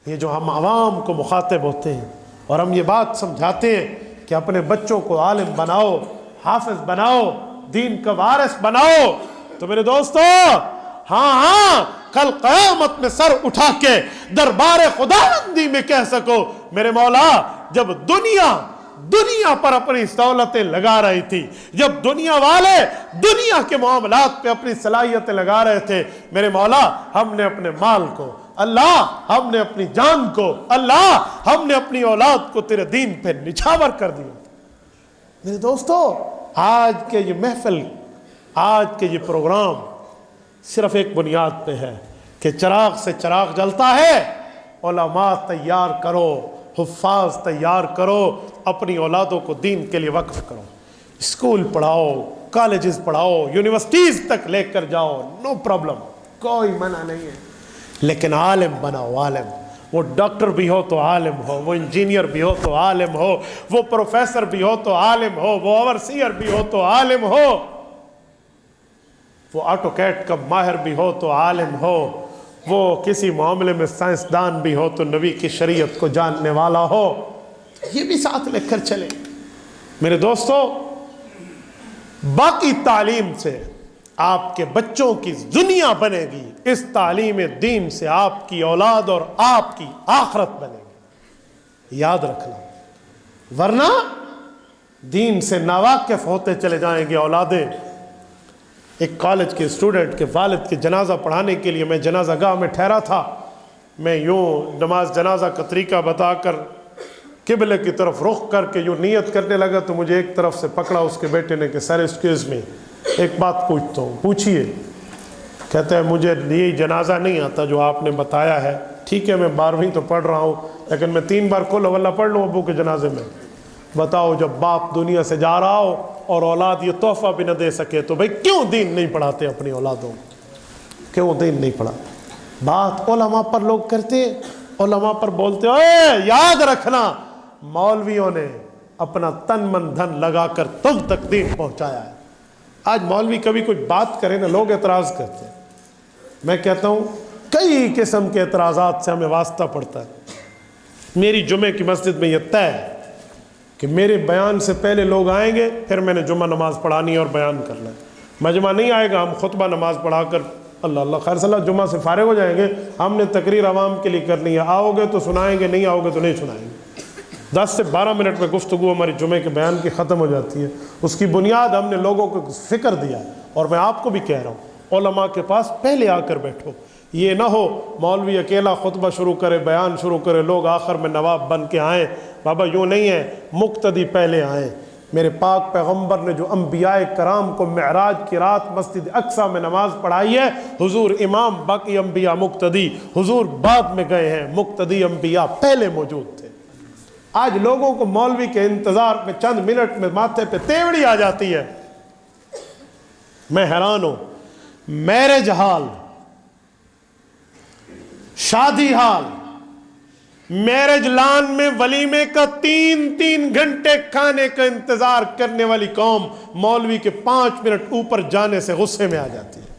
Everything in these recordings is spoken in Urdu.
یہ جو ہم عوام کو مخاطب ہوتے ہیں اور ہم یہ بات سمجھاتے ہیں کہ اپنے بچوں کو عالم بناؤ، حافظ بناؤ، دین کا وارث بناؤ، تو میرے دوستو ہاں کل قیامت میں سر اٹھا کے دربار خداوندی میں کہہ سکو میرے مولا جب دنیا پر اپنی سہولتیں لگا رہی تھی، جب دنیا والے دنیا کے معاملات پہ اپنی صلاحیتیں لگا رہے تھے، میرے مولا ہم نے اپنے مال کو، اللہ ہم نے اپنی جان کو، اللہ ہم نے اپنی اولاد کو تیرے دین پہ نچھاور کر دیا۔ میرے دوستو آج کے یہ محفل، آج کے یہ پروگرام صرف ایک بنیاد پہ ہے کہ چراغ سے چراغ جلتا ہے، علماء تیار کرو، حفاظ تیار کرو، اپنی اولادوں کو دین کے لیے وقف کرو، اسکول پڑھاؤ، کالجز پڑھاؤ، یونیورسٹیز تک لے کر جاؤ، نو پرابلم، کوئی منع نہیں ہے، لیکن عالم بناؤ، عالم۔ وہ ڈاکٹر بھی ہو تو عالم ہو، وہ انجینئر بھی ہو تو عالم ہو، وہ پروفیسر بھی ہو تو عالم ہو، وہ اوورسیئر بھی ہو تو عالم ہو، وہ آٹو کیٹ کا ماہر بھی ہو تو عالم ہو، وہ کسی معاملے میں سائنسدان بھی ہو تو نبی کی شریعت کو جاننے والا ہو، یہ بھی ساتھ لے کر چلے۔ میرے دوستو باقی تعلیم سے آپ کے بچوں کی دنیا بنے گی، اس تعلیم دین سے آپ کی اولاد اور آپ کی آخرت بنے گی، یاد رکھنا، ورنہ دین سے ناواقف ہوتے چلے جائیں گے اولادیں۔ ایک کالج کے اسٹوڈنٹ کے والد کے جنازہ پڑھانے کے لیے میں جنازہ گاہ میں ٹھہرا تھا، میں یوں نماز جنازہ کا طریقہ بتا کر قبلے کی طرف رخ کر کے یوں نیت کرنے لگا تو مجھے ایک طرف سے پکڑا اس کے بیٹے نے کہ سر ایکسکیوز می، ایک بات پوچھتا ہوں، پوچھئے۔ کہتا ہے مجھے یہ جنازہ نہیں آتا جو آپ نے بتایا ہے، ٹھیک ہے میں 12ویں تو پڑھ رہا ہوں لیکن میں 3 بار قل ہو اللہ پڑھ لوں ابو کے جنازے میں۔ بتاؤ جب باپ دنیا سے جا رہا ہو اور اولاد یہ تحفہ بھی نہ دے سکے تو بھئی کیوں دین نہیں پڑھاتے اپنی اولادوں کو؟ کیوں دین نہیں پڑھا؟ بات علماء پر لوگ کرتے، علماء پر بولتے، اے یاد رکھنا مولویوں نے اپنا تن من دھن لگا کر تم تک دین پہنچایا ہے۔ آج مولوی کبھی کوئی بات کرے نا لوگ اعتراض کرتے ہیں، میں کہتا ہوں کئی قسم کے اعتراضات سے ہمیں واسطہ پڑتا ہے۔ میری جمعے کی مسجد میں یہ طے ہے کہ میرے بیان سے پہلے لوگ آئیں گے، پھر میں نے جمعہ نماز پڑھانی ہے اور بیان کرنا ہے۔ مجمع نہیں آئے گا، ہم خطبہ نماز پڑھا کر اللہ اللہ خیر صلی اللہ جمعہ سے فارغ ہو جائیں گے، ہم نے تقریر عوام کے لیے کرنی ہے، آؤ گے تو سنائیں گے، نہیں آؤ گے تو نہیں سنائیں گے۔ 10 سے 12 منٹ میں گفتگو ہماری جمعے کے بیان کی ختم ہو جاتی ہے۔ اس کی بنیاد ہم نے لوگوں کو فکر دیا ہے، اور میں آپ کو بھی کہہ رہا ہوں علماء کے پاس پہلے آ کر بیٹھو، یہ نہ ہو مولوی اکیلا خطبہ شروع کرے، بیان شروع کرے، لوگ آخر میں نواب بن کے آئیں۔ بابا یوں نہیں ہے، مقتدی پہلے آئیں۔ میرے پاک پیغمبر نے جو انبیاء کرام کو معراج کی رات مسجد اقصیٰ میں نماز پڑھائی ہے، حضور امام، باقی انبیاء مقتدی، حضور بعد میں گئے ہیں، مقتدی انبیاء پہلے موجود تھے۔ آج لوگوں کو مولوی کے انتظار میں چند منٹ میں ماتھے پہ تیوڑی آ جاتی ہے۔ میں حیران ہوں، میرج ہال، شادی ہال، میرج لان میں ولیمے کا 3 گھنٹے کھانے کا انتظار کرنے والی قوم مولوی کے 5 منٹ اوپر جانے سے غصے میں آ جاتی ہے۔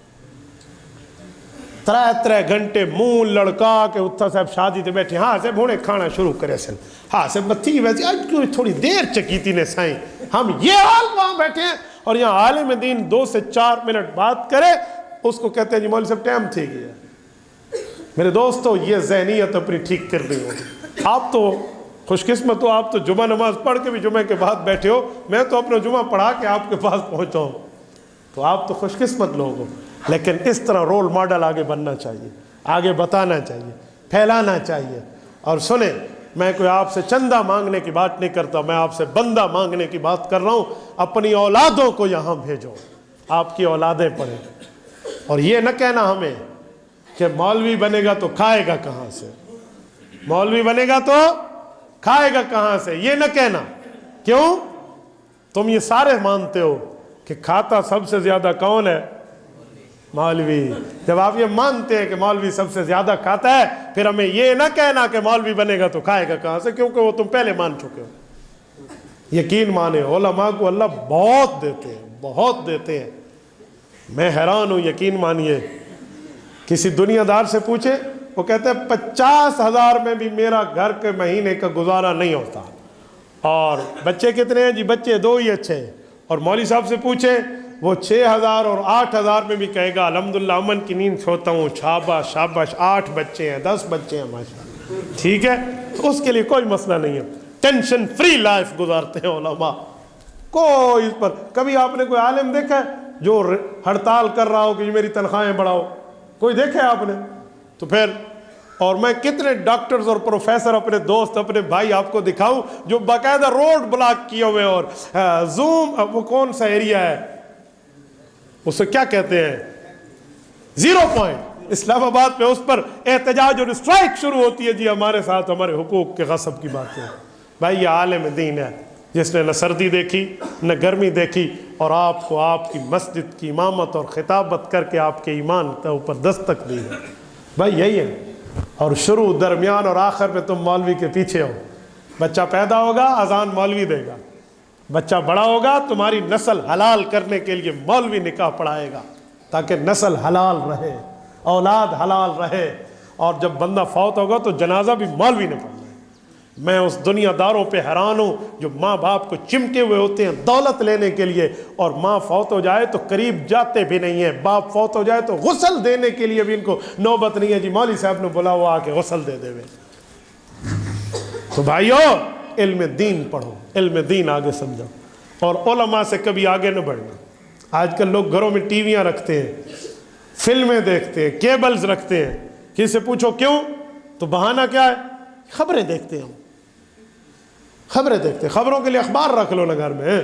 3 گھنٹے منہ لڑکا کے اتھا صاحب شادی تے بیٹھے، ہاں سے بھونے کھانا شروع کرے سن، ہاں سے بتھی ویسے آج کیوں تھوڑی دیر چکیتی نے سائیں، ہم یہ حال وہاں بیٹھے ہیں، اور یہاں عالم دین 2 سے 4 منٹ بات کرے اس کو کہتے ہیں جی مولوی صاحب ٹائم تھی گیا۔ میرے دوستو یہ ذہنیت اپنی ٹھیک کر رہی ہو۔ آپ تو خوش قسمت ہو، آپ تو جمعہ نماز پڑھ کے بھی جمعہ کے بعد بیٹھے ہو، میں تو اپنا جمعہ پڑھا کے آپ کے پاس پہنچا ہوں، تو آپ تو خوش قسمت لوگ ہو۔ لیکن اس طرح رول ماڈل آگے بننا چاہیے، آگے بتانا چاہیے، پھیلانا چاہیے۔ اور سنیں، میں کوئی آپ سے چندہ مانگنے کی بات نہیں کرتا، میں آپ سے بندہ مانگنے کی بات کر رہا ہوں۔ اپنی اولادوں کو یہاں بھیجو، آپ کی اولادیں پڑھیں، اور یہ نہ کہنا ہمیں کہ مولوی بنے گا تو کھائے گا کہاں سے، مولوی بنے گا تو کھائے گا کہاں سے، یہ نہ کہنا۔ کیوں؟ تم یہ سارے مانتے ہو کہ کھاتا سب سے زیادہ کون ہے؟ مولوی۔ جب آپ یہ مانتے ہیں کہ مولوی سب سے زیادہ کھاتا ہے، پھر ہمیں یہ نہ کہنا کہ مولوی بنے گا تو کھائے گا کہاں سے، کیونکہ وہ تم پہلے مان چکے ہو۔ یقین مانے علماء کو اللہ بہت دیتے ہیں، بہت دیتے ہیں۔ میں حیران ہوں، یقین مانیے، کسی دنیا دار سے پوچھے وہ کہتے ہیں 50,000 میں بھی میرا گھر کے مہینے کا گزارا نہیں ہوتا. اور بچے کتنے ہیں جی؟ بچے 2 ہی اچھے ہیں. اور مولوی صاحب سے پوچھیں وہ 6,000 اور 8,000 میں بھی کہے گا الحمدللہ امن کی نیند سوتا ہوں, شاباش شاباش, 8 بچے ہیں 10 بچے ہیں ماشاءاللہ. ٹھیک ہے, تو اس کے لیے کوئی مسئلہ نہیں ہے. ٹینشن فری لائف گزارتے ہیں علماء. کوئی اس پر کبھی آپ نے کوئی عالم دیکھا ہے جو ہڑتال کر رہا ہو کہ میری تنخواہیں بڑھاؤ؟ کوئی دیکھا ہے آپ نے؟ تو پھر اور میں کتنے ڈاکٹرز اور پروفیسر اپنے دوست اپنے بھائی آپ کو دکھاؤں جو باقاعدہ روڈ بلاک کیے ہوئے اور زوم, وہ کون سا ایریا ہے اسے کیا کہتے ہیں, 0 پوائنٹ اسلام آباد پہ, اس پر احتجاج اور اسٹرائک شروع ہوتی ہے جی ہمارے ساتھ ہمارے حقوق کے غصب کی باتیں. بھائی یہ عالم دین ہے جس نے نہ سردی دیکھی نہ گرمی دیکھی, اور آپ کو آپ کی مسجد کی امامت اور خطابت کر کے آپ کے ایمان کے اوپر دستک دی ہے. بھائی یہی ہے. اور شروع درمیان اور آخر میں تم مولوی کے پیچھے ہو. بچہ پیدا ہوگا اذان مولوی دے گا, بچہ بڑا ہوگا تمہاری نسل حلال کرنے کے لیے مولوی نکاح پڑھائے گا تاکہ نسل حلال رہے, اولاد حلال رہے. اور جب بندہ فوت ہوگا تو جنازہ بھی مولوی نے پڑھنا ہے. میں اس دنیا داروں پہ حیران ہوں جو ماں باپ کو چمٹے ہوئے ہوتے ہیں دولت لینے کے لیے, اور ماں فوت ہو جائے تو قریب جاتے بھی نہیں ہیں, باپ فوت ہو جائے تو غسل دینے کے لیے بھی ان کو نوبت نہیں ہے جی مولوی صاحب نے بولا وہ آ کے غسل دے دے. تو بھائیو علم دین پڑھو, علم دین آگے سمجھو, اور علماء سے کبھی آگے نہ بڑھنا. آج کل لوگ گھروں میں ٹی ویاں رکھتے ہیں, فلمیں دیکھتے ہیں, کیبلز رکھتے ہیں. کسی سے پوچھو کیوں تو بہانہ کیا ہے, خبریں دیکھتے ہیں. خبریں دیکھتے, خبروں کے لیے اخبار رکھ لو نا گھر میں.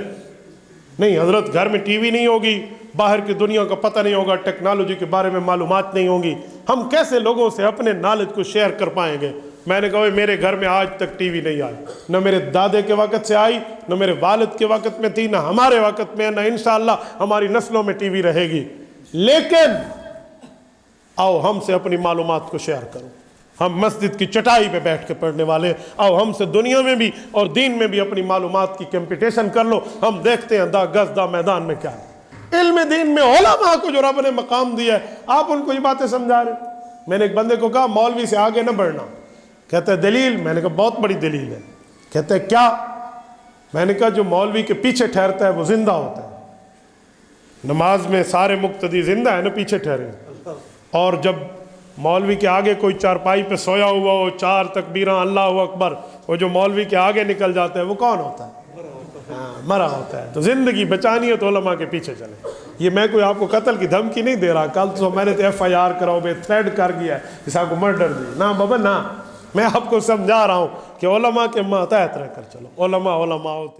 نہیں حضرت گھر میں ٹی وی نہیں ہوگی, باہر کی دنیا کا پتہ نہیں ہوگا, ٹیکنالوجی کے بارے میں معلومات نہیں ہوں گی, ہم کیسے لوگوں سے اپنے نالج کو شیئر کر پائیں گے؟ میں نے کہا میرے گھر میں آج تک ٹی وی نہیں آئی, نہ میرے دادے کے وقت سے آئی, نہ میرے والد کے وقت میں تھی, نہ ہمارے وقت میں, نہ انشاءاللہ ہماری نسلوں میں ٹی وی رہے گی. لیکن آؤ ہم سے اپنی معلومات کو شیئر کرو. ہم مسجد کی چٹائی پہ بیٹھ کے پڑھنے والے, آؤ ہم سے دنیا میں بھی اور دین میں بھی اپنی معلومات کی کمپٹیشن کر لو. ہم دیکھتے ہیں دا گز دا میدان میں کیا ہے. علم دین میں علماء کو جو رب نے مقام دیا ہے آپ ان کو یہ باتیں سمجھا رہے. میں نے ایک بندے کو کہا مولوی سے آگے نہ بڑھنا. کہتا ہے دلیل؟ میں نے کہا بہت بڑی دلیل ہے. کہتا ہے کیا؟ میں نے کہا جو مولوی کے پیچھے ٹھہرتا ہے وہ زندہ ہوتا ہے. نماز میں سارے مقتدی زندہ ہے نا, پیچھے ٹھہرے, اور جب مولوی کے آگے کوئی چارپائی پہ سویا ہوا ہو, 4 تکبیراں اللہ اکبر, وہ جو مولوی کے آگے نکل جاتا ہے وہ کون ہوتا ہے؟ مرا ہوتا ہے. تو زندگی بچانی ہے تو علماء کے پیچھے چلیں. یہ میں کوئی آپ کو قتل کی دھمکی نہیں دے رہا, کل تو میں نے تو FIR کراؤ بے تھریڈ کر گیا ہے اس آپ کو مرڈر دی نہ بابا نہ. میں آپ کو سمجھا رہا ہوں کہ علماء کے ماتحت رہ کر چلو. علماء ہوتے